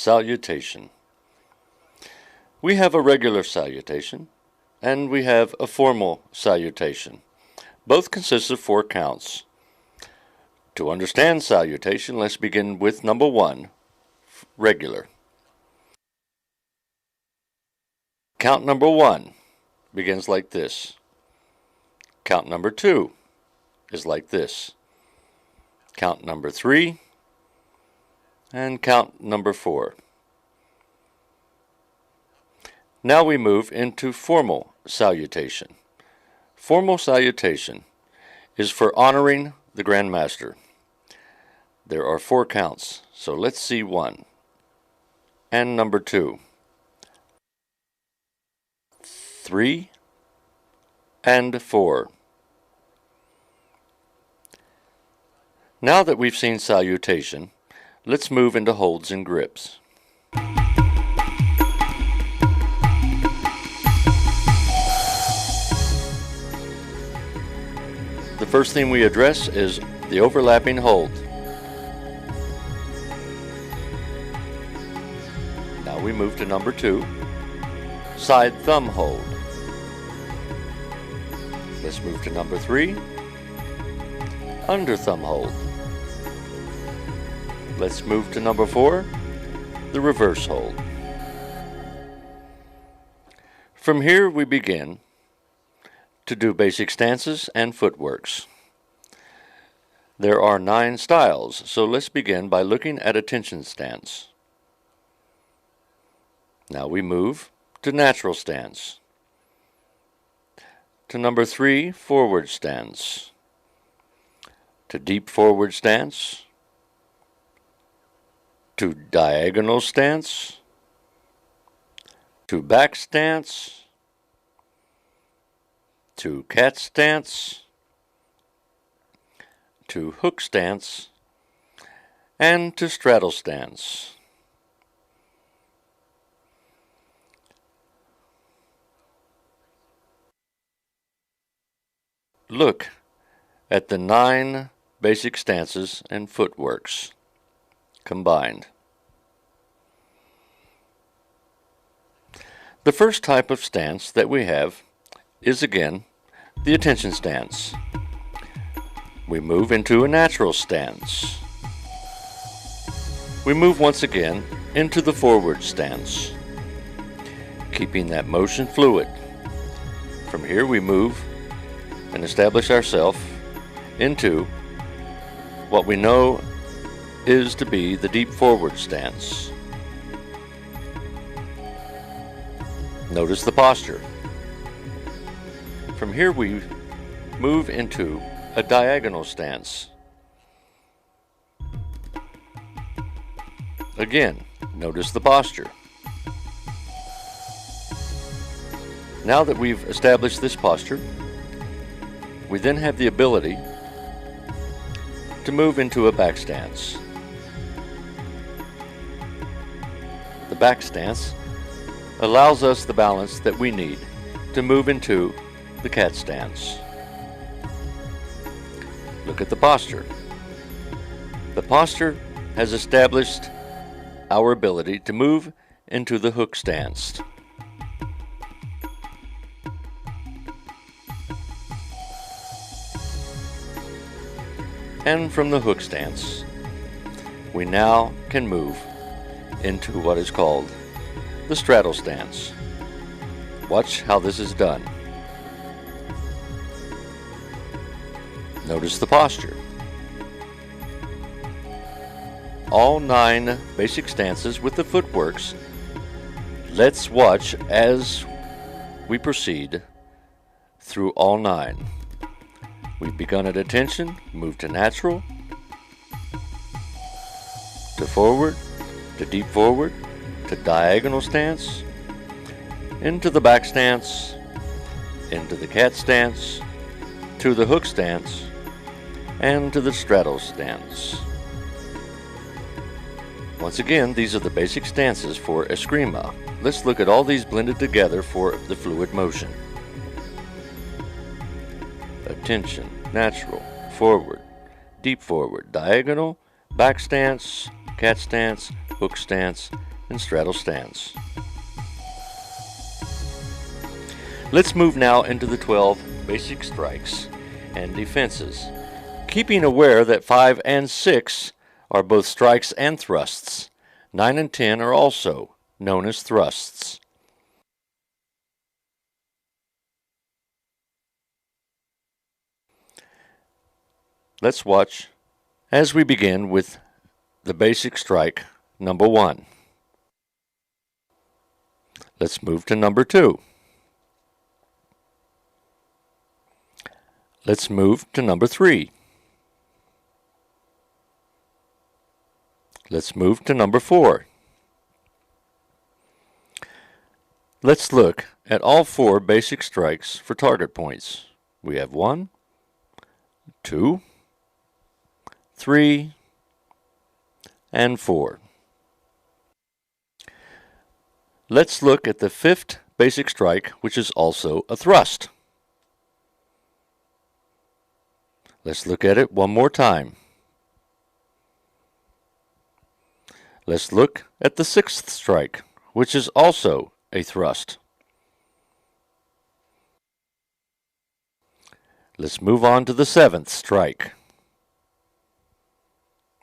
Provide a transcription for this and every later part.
Salutation. We have a regular salutation, and we have a formal salutation. Both consist of 4 counts. To understand salutation, let's begin with number 1, regular. Count number 1 begins like this. Count number 2 is like this. Count number 3 and count number 4. Now we move into formal salutation. Formal salutation is for honoring the Grand Master. There are 4 counts, so let's see 1 and number 2, 3 and 4. Now that we've seen salutation, let's move into holds and grips. The first thing we address is the overlapping hold. Now we move to number 2, side thumb hold. Let's move to number 3, under thumb hold. Let's move to number 4, the reverse hold. From here we begin to do basic stances and footworks. There are 9 styles, so let's begin by looking at attention stance. Now we move to natural stance. To number 3, forward stance. To deep forward stance. To diagonal stance. To back stance. To cat stance. To hook stance. And to straddle stance. Look at the 9 basic stances and footworks combined. The first type of stance that we have is again the attention stance. We move into a natural stance. We move once again into the forward stance, keeping that motion fluid. From here we move and establish ourselves into what we know is to be the deep forward stance. Notice the posture. From here we move into a diagonal stance. Again, notice the posture. Now that we've established this posture, we then have the ability to move into a back stance. The back stance allows us the balance that we need to move into the cat stance. Look at the posture. The posture has established our ability to move into the hook stance. And from the hook stance, we now can move into what is called the straddle stance. Watch how this is done. Notice the posture. All 9 basic stances with the footworks. Let's watch as we proceed through all 9. We've begun at attention, moved to natural, to forward, to deep forward, to diagonal stance, into the back stance, into the cat stance, to the hook stance, and to the straddle stance. Once again, these are the basic stances for Eskrima. Let's look at all these blended together for the fluid motion. Attention, natural, forward, deep forward, diagonal, back stance, cat stance, hook stance, in straddle stance. Let's move now into the 12 basic strikes and defenses, keeping aware that 5 and 6 are both strikes and thrusts. 9 and 10 are also known as thrusts. Let's watch as we begin with the basic strike number 1. Let's move to number 2. Let's move to number 3. Let's move to number 4. Let's look at all 4 basic strikes for target points. We have 1, 2, 3, and 4. Let's look at the 5th basic strike, which is also a thrust. Let's look at it one more time. Let's look at the 6th strike, which is also a thrust. Let's move on to the 7th strike,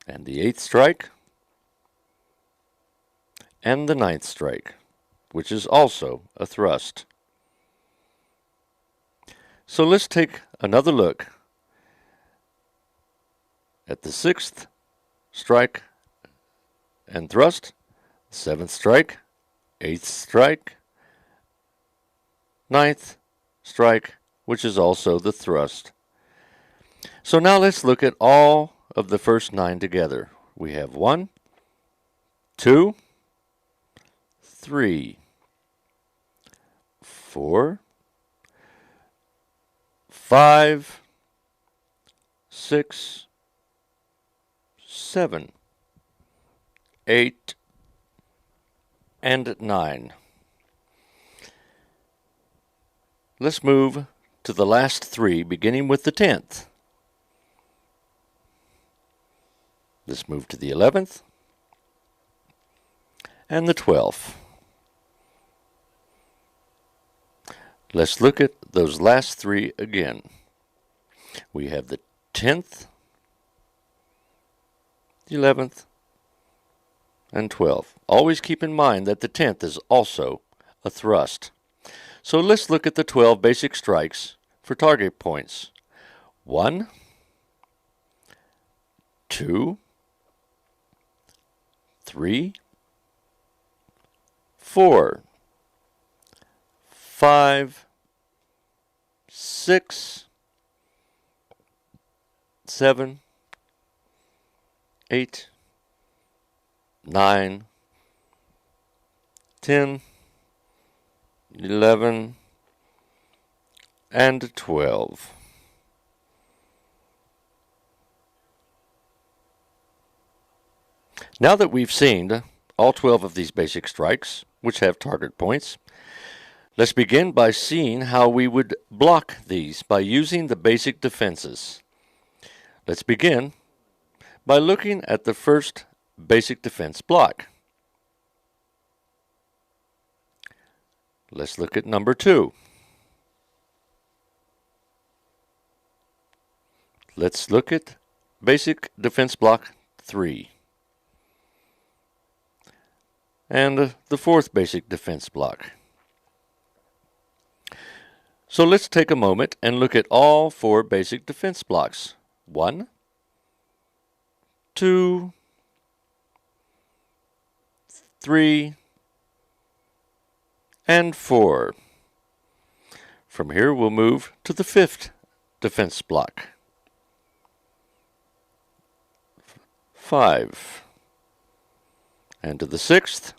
and the 8th strike, and the 9th strike, which is also a thrust. So let's take another look at the 6th strike and thrust, 7th strike, 8th strike, 9th strike, which is also the thrust. So now let's look at all of the first 9 together. We have 1, 2, 3, 4, 5, 6, 7, 8, and 9. Let's move to the last 3, beginning with the 10th. Let's move to the 11th and the 12th. Let's look at those last 3 again. We have the 10th, the 11th, and 12th. Always keep in mind that the 10th is also a thrust. So let's look at the 12 basic strikes for target points. 1, 2, 3, 4, 5, 6, 7, 8, 9, 10, 11, and 12. Now that we've seen all 12 of these basic strikes, which have target points, let's begin by seeing how we would block these by using the basic defenses. Let's begin by looking at the first basic defense block. Let's look at number 2. Let's look at basic defense block 3. And the 4th basic defense block. So let's take a moment and look at all 4 basic defense blocks. 1, 2, 3, and 4. From here we'll move to the 5th defense block. 5. And to the 6th,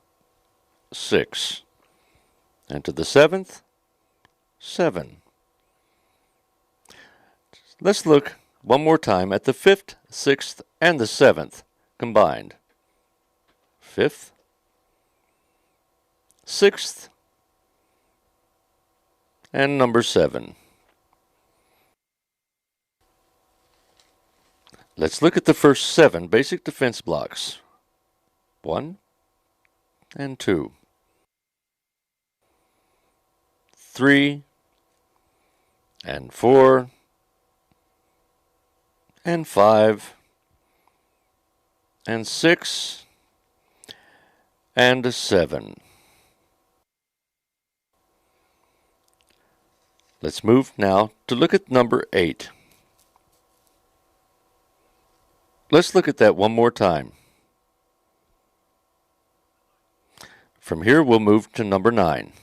6. And to the 7th, 7. Let's look one more time at the 5th, 6th, and the 7th combined. 5th, 6th, and number 7. Let's look at the first 7 basic defense blocks. 1, and 2, 3, and 4, and 5, and 6, and 7. Let's move now to look at number 8. Let's look at that one more time. From here, we'll move to number 9.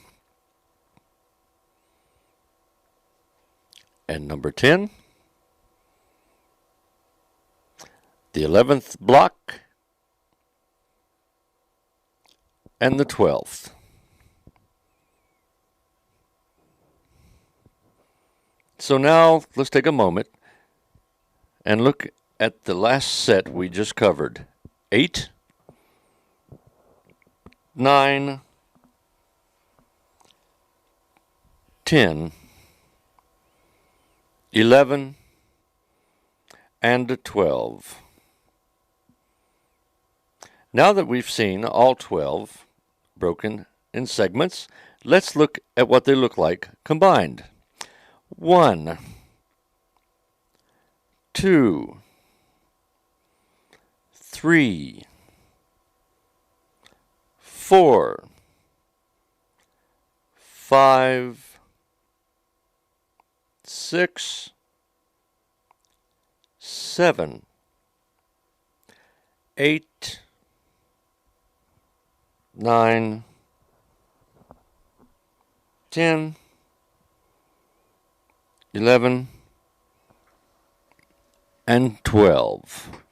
And number 10. The 11th block. And the 12th. So now, let's take a moment and look at the last set we just covered. 8, 9, 10, 11, and 12. Now that we've seen all 12 broken in segments, let's look at what they look like combined. 1, 2, 3, 4, 5, 6, 7, 8, 9, 10, 11, and 12.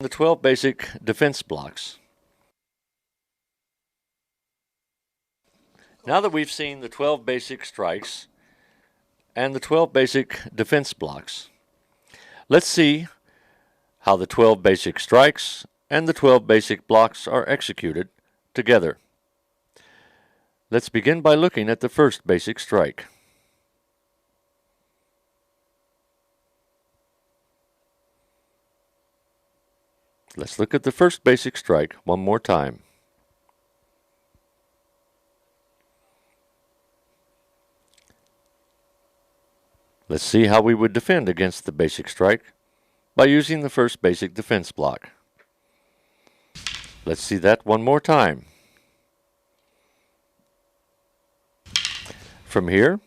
The 12 basic defense blocks. Now that we've seen the 12 basic strikes and the 12 basic defense blocks, let's see how the 12 basic strikes and the 12 basic blocks are executed together. Let's begin by looking at the first basic strike. Let's look at the first basic strike one more time. Let's see how we would defend against the basic strike by using the first basic defense block. Let's see that one more time. From here,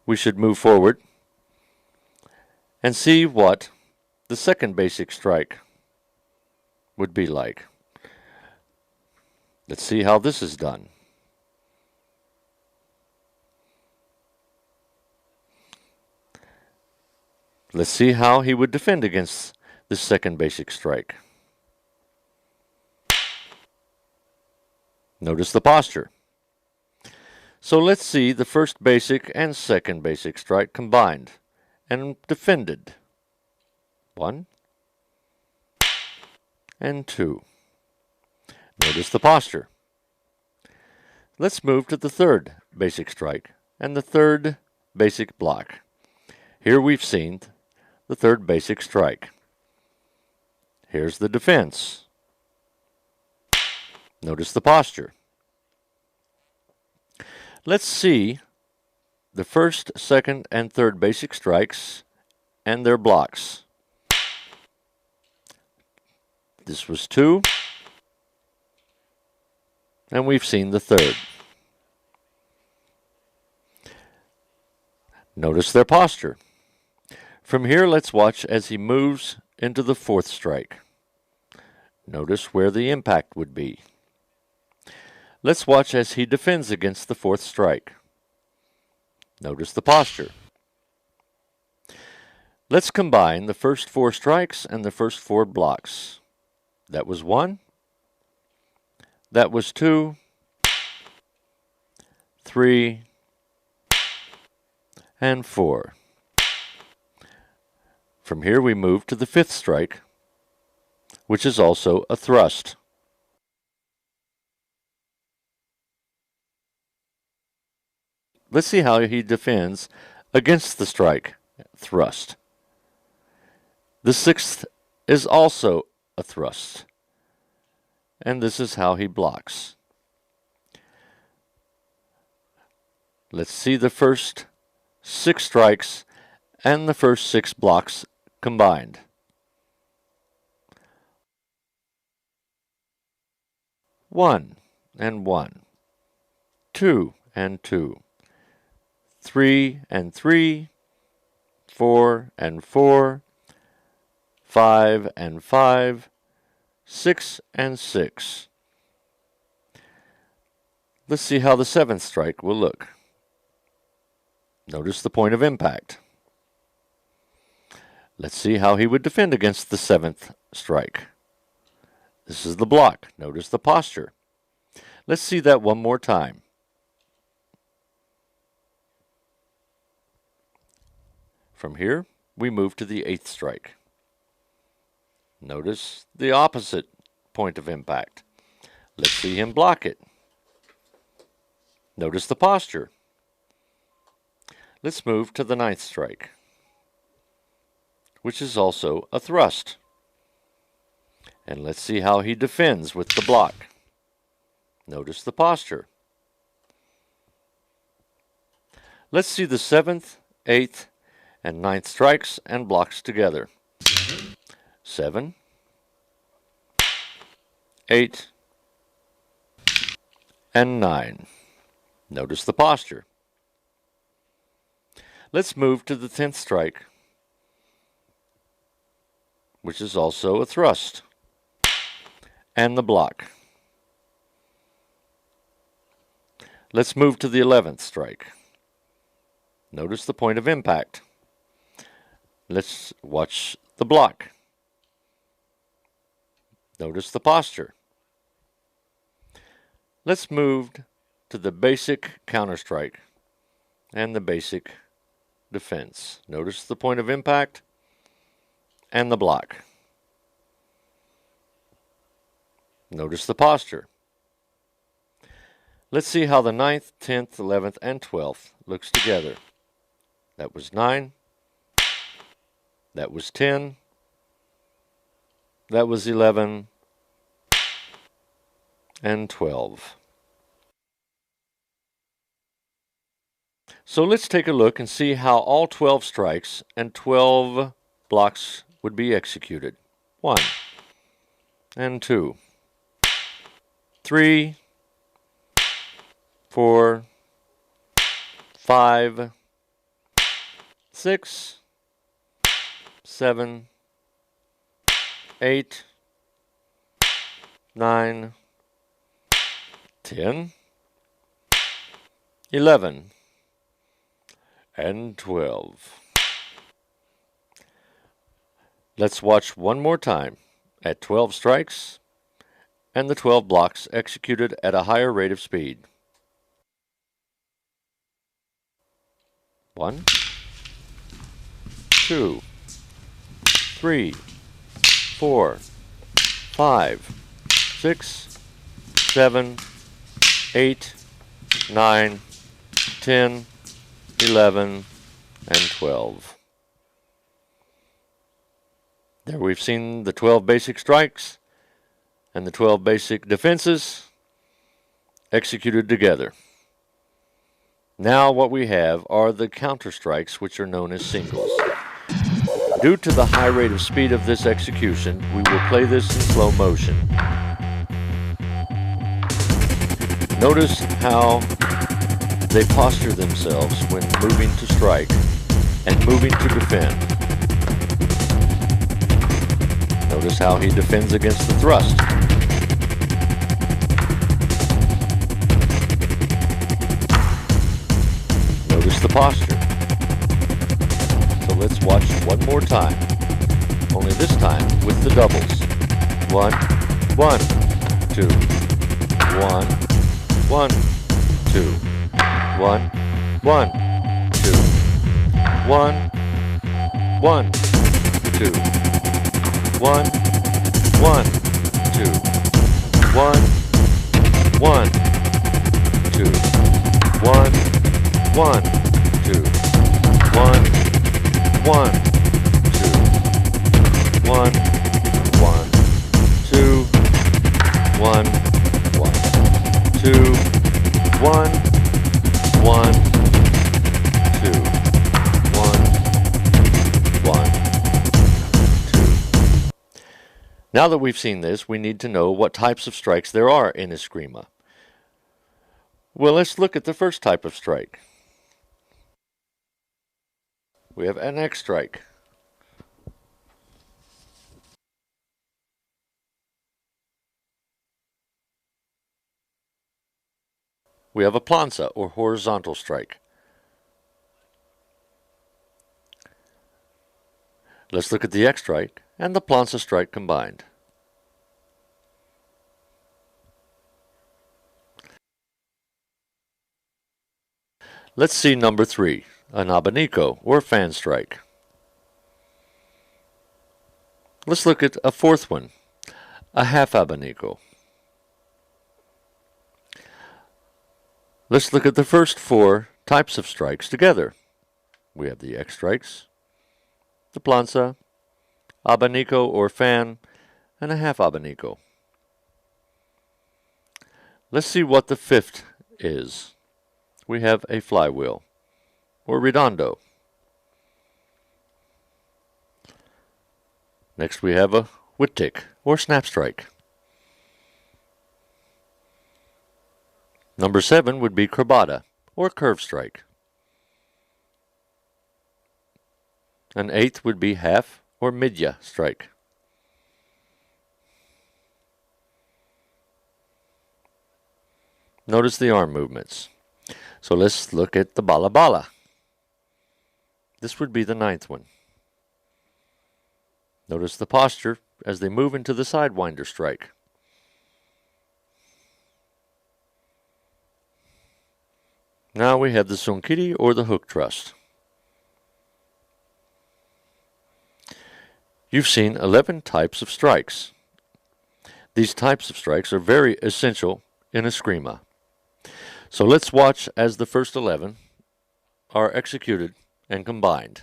we should move forward and see what the second basic strike would be like. Let's see how this is done. Let's see how he would defend against the second basic strike. Notice the posture. So let's see the first basic and second basic strike combined and defended. 1 and 2. Notice the posture. Let's move to the third basic strike and the third basic block. Here we've seen the third basic strike. Here's the defense. Notice the posture. Let's see the first, second, and third basic strikes and their blocks. This was 2, and we've seen the third. Notice their posture. From here, let's watch as he moves into the fourth strike. Notice where the impact would be. Let's watch as he defends against the fourth strike. Notice the posture. Let's combine the first 4 strikes and the first 4 blocks. That was 1. That was 2. 3. And 4. From here we move to the 5th strike, which is also a thrust. Let's see how he defends against the strike thrust. The 6th is also a thrust. And this is how he blocks. Let's see the first 6 strikes and the first 6 blocks combined. 1 and 1, 2 and 2, 3 and 3, 4 and 4, 5 and 5, 6 and 6. Let's see how the 7th strike will look. Notice the point of impact. Let's see how he would defend against the 7th strike. This is the block. Notice the posture. Let's see that one more time. From here, we move to the 8th strike. Notice the opposite point of impact. Let's see him block it. Notice the posture. Let's move to the 9th strike, which is also a thrust. And let's see how he defends with the block. Notice the posture. Let's see the 7th, 8th, and 9th strikes and blocks together. 7, 8, and 9. Notice the posture. Let's move to the 10th strike, which is also a thrust, and the block. Let's move to the 11th strike. Notice the point of impact. Let's watch the block. Notice the posture. Let's move to the basic counterstrike and the basic defense. Notice the point of impact and the block. Notice the posture. Let's see how the 9th, 10th, 11th, and 12th looks together. That was 9. That was 10. That was 11 and 12. So let's take a look and see how all 12 strikes and 12 blocks would be executed. 1 and 2, 3, 4, 5, 6, 7, 8, 9, 10, 11, and 12. Let's watch one more time at 12 strikes and the 12 blocks executed at a higher rate of speed. 1, 2, 3, 4, 5, 6, 7, 8, 9, 10, 11, and 12. There we've seen the 12 basic strikes and the 12 basic defenses executed together. Now what we have are the counter strikes, which are known as singles. Due to the high rate of speed of this execution, we will play this in slow motion. Notice how they posture themselves when moving to strike and moving to defend. Notice how he defends against the thrust. Notice the posture. So let's watch one more time, only this time with the doubles. 1, 1, 2, 1, 1, 2. 1, 1, 2, 1, 1, 2, 1, 1, 2, 1, 1, 2, 1, 1, 2, 1, 1, 2, 1, 1, 2, 1, 1, 2, 1, 1, 2, 1, 1, 2. Now that we've seen this, we need to know what types of strikes there are in Eskrima. Well, let's look at the first type of strike. We have an X strike. We have a planza, or horizontal strike. Let's look at the X strike and the planza strike combined. Let's see number 3, an abanico, or fan strike. Let's look at a fourth one, a half abanico. Let's look at the first 4 types of strikes together. We have the X strikes, the planza, abanico or fan, and a half abanico. Let's see what the 5th is. We have a flywheel, or redondo. Next we have a whip-tick, or snap strike. Number 7 would be crobata, or curve strike. An 8th would be half, or midya strike. Notice the arm movements. So let's look at the bala bala. This would be the 9th one. Notice the posture as they move into the sidewinder strike. Now we have the sonkiri, or the hook thrust. You've seen 11 types of strikes. These types of strikes are very essential in Eskrima. So let's watch as the first 11 are executed and combined.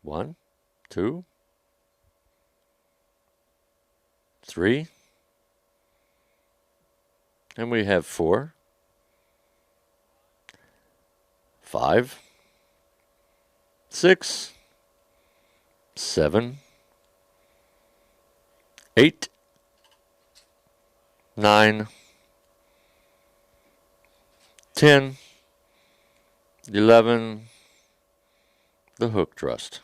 1, 2, 3, and we have 4, 5, 6, 7, 8, 9, 10, 11, the hook thrust.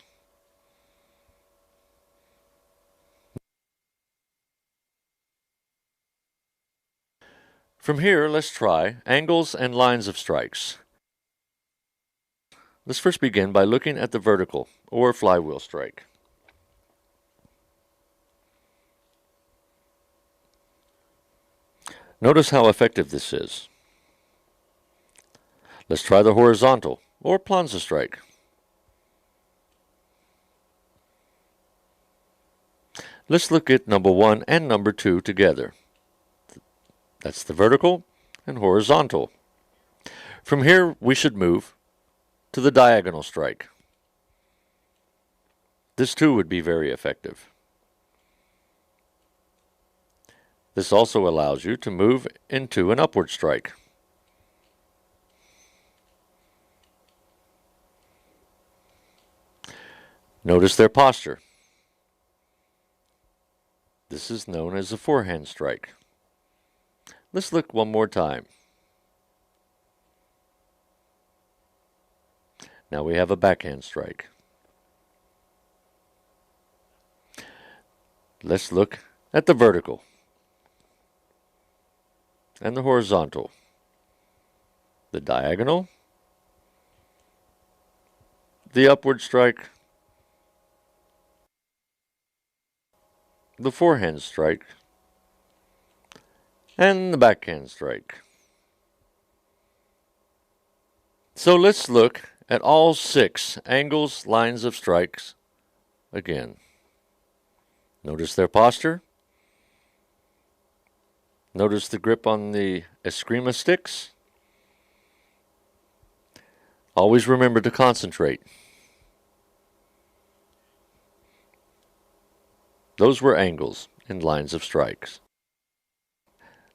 From here, let's try angles and lines of strikes. Let's first begin by looking at the vertical, or flywheel strike. Notice how effective this is. Let's try the horizontal, or planza strike. Let's look at number 1 and number 2 together. That's the vertical and horizontal. From here, we should move to the diagonal strike. This too would be very effective. This also allows you to move into an upward strike. Notice their posture. This is known as a forehand strike. Let's look one more time. Now we have a backhand strike. Let's look at the vertical and the horizontal, the diagonal, the upward strike, the forehand strike, and the backhand strike. So let's look at all 6 angles, lines of strikes again. Notice their posture. Notice the grip on the Eskrima sticks. Always remember to concentrate. Those were angles in lines of strikes.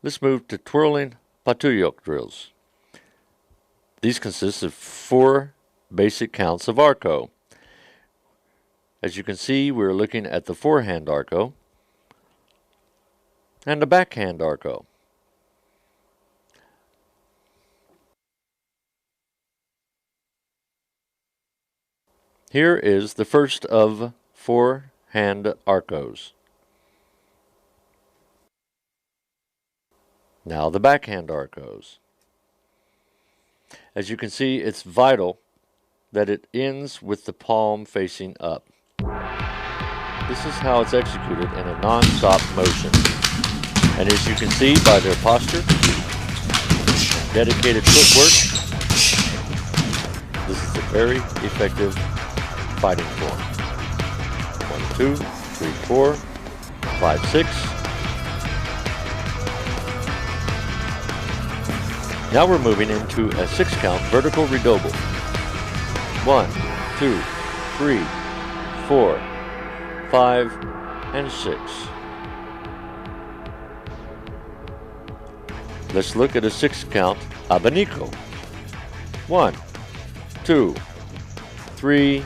Let's move to twirling patuyok drills. These consist of 4 basic counts of arco. As you can see, we're looking at the forehand arco and the backhand arco. Here is the first of 4 hand arcos. Now the backhand arcos. As you can see, it's vital that it ends with the palm facing up. This is how it's executed in a non-stop motion. And as you can see by their posture, dedicated footwork, this is a very effective fighting form. 1, 2, 3, 4, 5, 6. Now we're moving into a 6-count vertical redoble. 1, 2, 3, 4, 5, and 6. Let's look at a 6-count abanico. 1, 2, 3,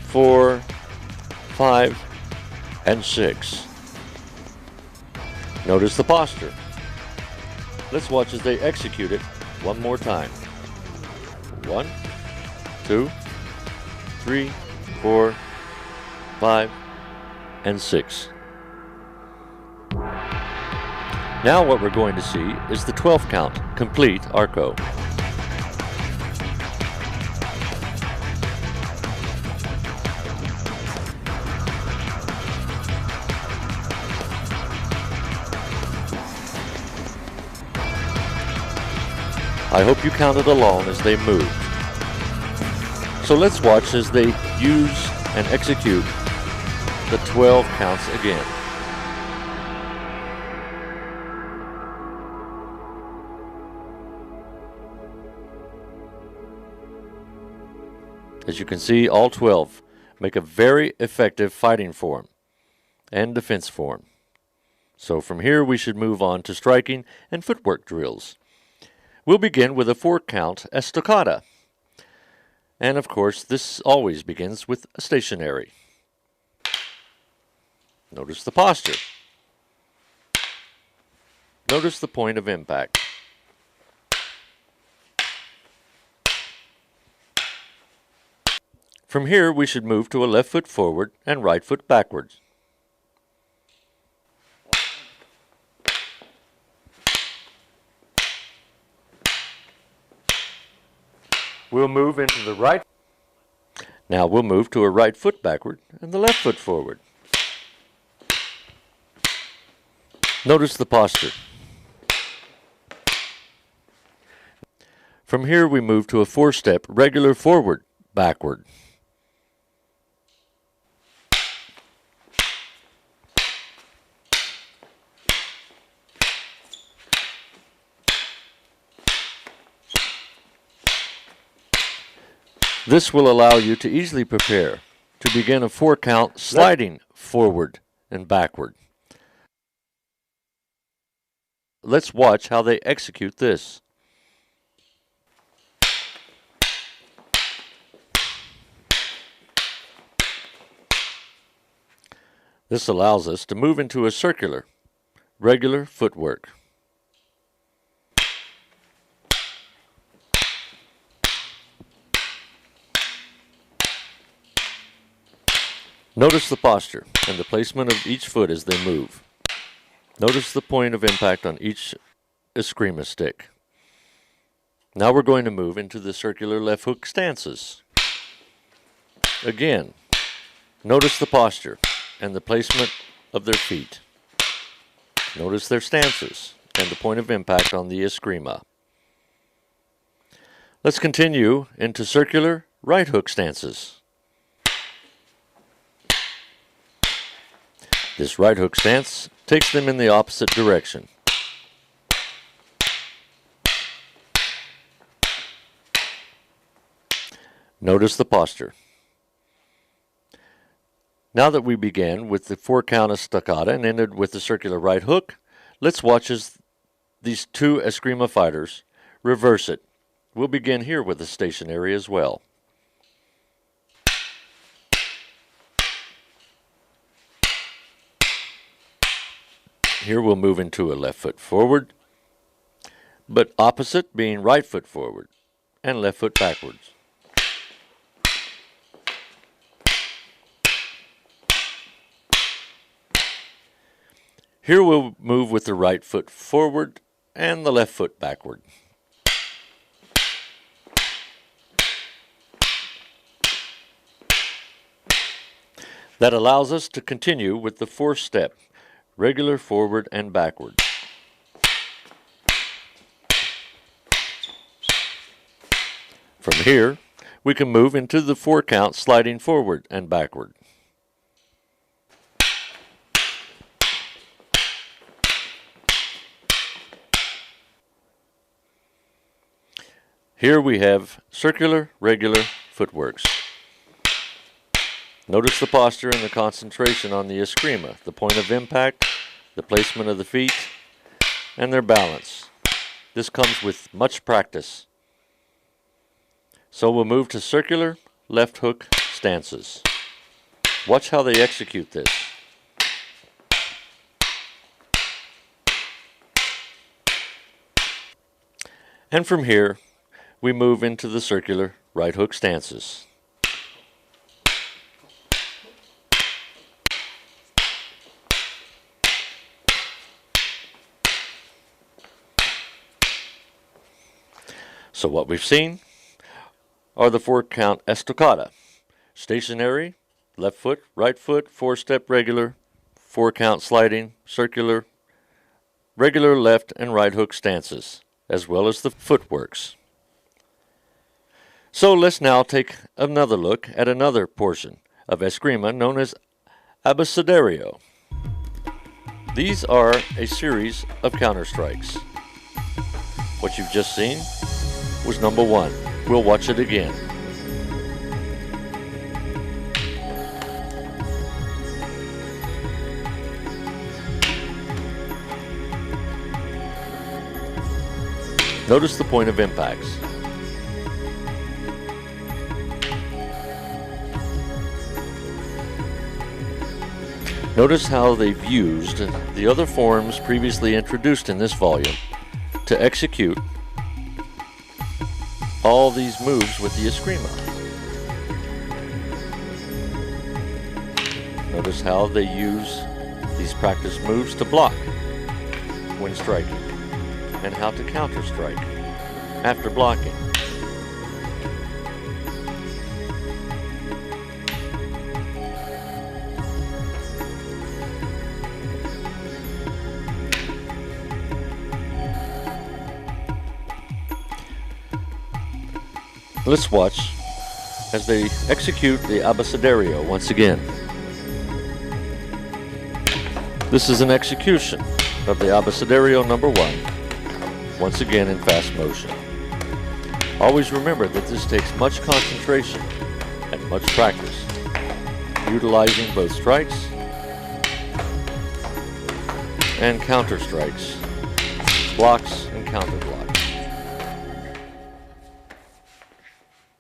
4, 5, and 6. Notice the posture. Let's watch as they execute it one more time. 1, 2, 3, 4, 5, and 6. Now what we're going to see is the 12th count, complete arco. I hope you counted along as they moved. So let's watch as they use and execute the 12 counts again. As you can see, all 12 make a very effective fighting form and defense form. So from here we should move on to striking and footwork drills. We'll begin with a 4-count estocada. And of course, this always begins with a stationary. Notice the posture. Notice the point of impact. From here, we should move to a left foot forward and right foot backwards. We'll move into the right. Now we'll move to a right foot backward and the left foot forward. Notice the posture. From here we move to a 4-step regular forward, backward. This will allow you to easily prepare to begin a 4-count sliding forward and backward. Let's watch how they execute this. This allows us to move into a circular, regular footwork. Notice the posture and the placement of each foot as they move. Notice the point of impact on each Eskrima stick. Now we're going to move into the circular left hook stances. Again, notice the posture and the placement of their feet. Notice their stances and the point of impact on the Eskrima. Let's continue into circular right hook stances. This right hook stance takes them in the opposite direction. Notice the posture. Now that we began with the 4-count estacada and ended with the circular right hook, let's watch as these two Eskrima fighters reverse it. We'll begin here with the stationary as well. Here we'll move into a left foot forward, but opposite being right foot forward and left foot backwards. Here we'll move with the right foot forward and the left foot backward. That allows us to continue with the 4th step, regular forward and backward. From here, we can move into the 4-count sliding forward and backward. Here we have circular, regular footworks. Notice the posture and the concentration on the Eskrima, the point of impact, the placement of the feet, and their balance. This comes with much practice. So we'll move to circular, left hook stances. Watch how they execute this. And from here, we move into the circular right hook stances. So what we've seen are the 4-count estacada. Stationary, left foot, right foot, 4-step regular, 4-count sliding, circular, regular left and right hook stances, as well as the footworks. So let's now take another look at another portion of Eskrima known as abecedario. These are a series of counter strikes. What you've just seen was number 1. We'll watch it again. Notice the point of impacts. Notice how they've used the other forms previously introduced in this volume to execute all these moves with the Eskrima. Notice how they use these practice moves to block when striking, and how to counter strike after blocking. Let's watch as they execute the abecedario once again. This is an execution of the abecedario number 1, once again in fast motion. Always remember that this takes much concentration and much practice, utilizing both strikes and counter strikes, blocks and counter blocks.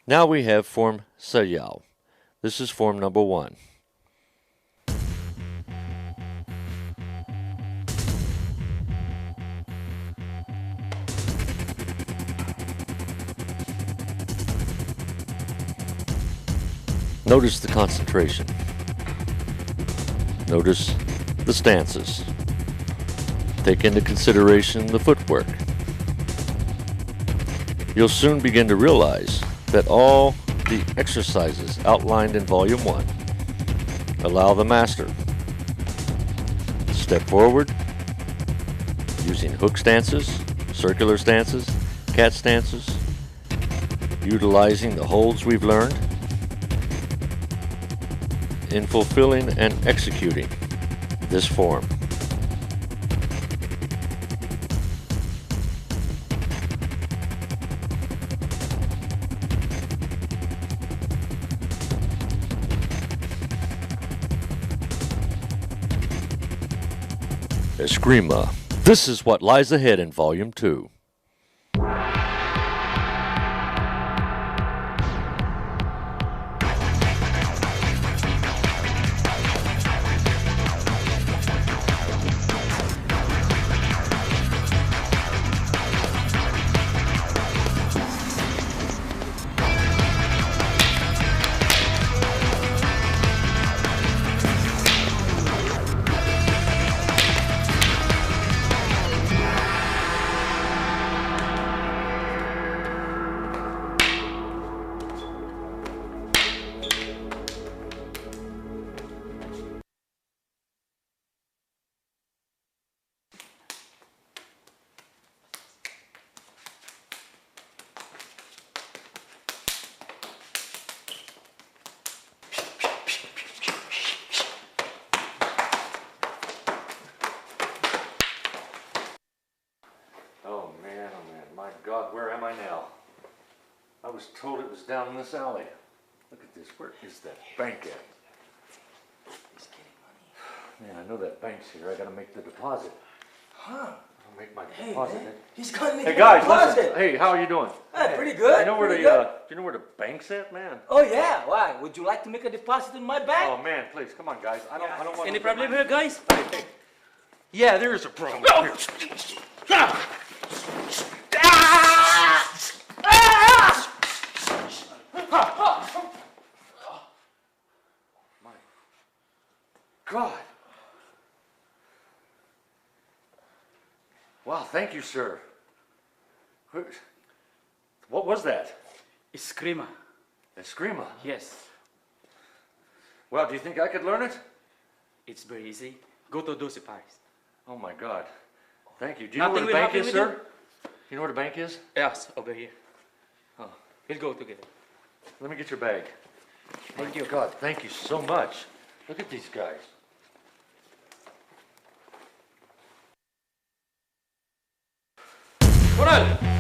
Now we have form sayao. This is form number 1. Notice the concentration. Notice the stances. Take into consideration the footwork. You'll soon begin to realize that all the exercises outlined in Volume 1 allow the master to step forward using hook stances, circular stances, cat stances, utilizing the holds we've learned in fulfilling and executing this form. Eskrima. This is what lies ahead in Volume 2. Oh man, my God, where am I now? I was told it was down in this alley. Look at this, where is that bank at? He's getting money. Man, I know that bank's here, I gotta make the deposit. Huh? I'll make my Hey, deposit. man, he's gonna make Hey a guys, deposit. listen, hey, how are you doing? Hey, pretty good. You know where pretty the, good. do you know where the bank's at, man? Oh yeah, why? Would you like to make a deposit in my bank? Oh man, please, come on guys, I don't want Any problem here, guys? Hey. Yeah, there is a problem here. My God. Wow, thank you, sir. What was that? Eskrima. Eskrima? Yes. Well, do you think I could learn it? It's very easy. Go to doce Paris. Oh my God. Thank you. Do you know Nothing where the will bank is, happen sir? with You know where the bank is? Yes, over here. Oh. We'll go together. Let me get your bag. Thank you. God, thank you so much. Look at these guys. Coral!